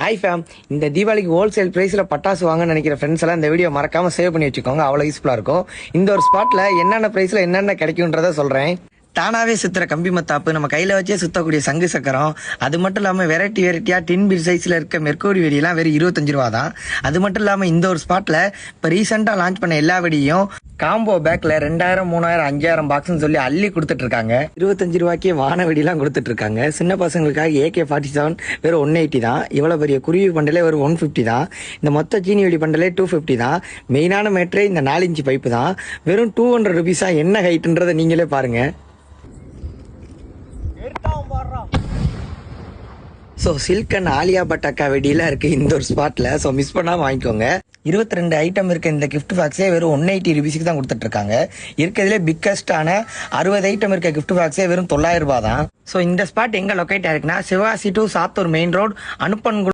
Hi fame, இந்த தீபாவளிக்கு wholesale பிரைஸ்ல பட்டாசு வாங்கன்னு நினைக்கிற ஃப்ரெண்ட்ஸ் எல்லாம் இந்த வீடியோ மறக்காம சேவ் பண்ணி வச்சுக்கோங்க. அவ்வளோ யூஸ்ஃபுல்லா இருக்கும். இந்த ஒரு ஸ்பாட்ல என்னென்ன பிரைஸ்ல என்னென்ன கிடைக்கும்ன்றத சொல்றேன். தானாவே சுத்துற கம்பி மத்தாப்பு, நம்ம கையில வச்சே சுத்தக்கூடிய சங்கு சக்கரம், அது மட்டும் இல்லாம வெரைட்டியா டின் பில் சைஸ்ல இருக்க மெர்க்கூரி வெடியெல்லாம் வெறும் 25 ரூபா தான். அது மட்டும் இல்லாம இந்த ஒரு ஸ்பாட்ல இப்ப ரீசெண்டா லான்ச் பண்ண எல்லா வெடியும் காம்போ பேக்ல 2000, 3000, 5000 பாக்ஸ்னு சொல்லி அள்ளி கொடுத்துட்டு இருக்காங்க. 25 ரூபாய்க்கே வான வெடிலாம் கொடுத்துட்டு இருக்காங்க. சின்ன பசங்களுக்காக AK-47 வெறும் 180 தான். இவ்வளவு பெரிய குருவி பண்டலே வெறும் 150 தான். இந்த மொத்த சீனி வெடி பண்டலே 250 தான். மெயினான மேட்ரே இந்த 4 இன்ச் பைப்பு தான். வெறும் 200 ருபீஸா. என்ன ஹைட்ன்றதை நீங்களே பாருங்க. So silk and Alia Bhatt அக்கா வெடியெல்லாம் இருக்கு இந்த ஒரு ஸ்பாட்ல. ஸோ மிஸ் பண்ணாம வாங்கிக்கோங்க. 22 ஐட்டம் இருக்க இந்த கிஃப்ட் பாக்ஸே வெறும் 180 ருபீஸ்க்கு தான் கொடுத்துட்டு இருக்காங்க. இருக்கிறதுலே பிக்கஸ்டான 60 ஐட்டம் இருக்க கிஃப்ட் பாக்ஸே வெறும் 900 ரூபாய் தான். ஸோ இந்த ஸ்பாட் எங்க லொக்கேட் ஆயிருக்குன்னா Sivasi to Sattur main road, Anuppankulam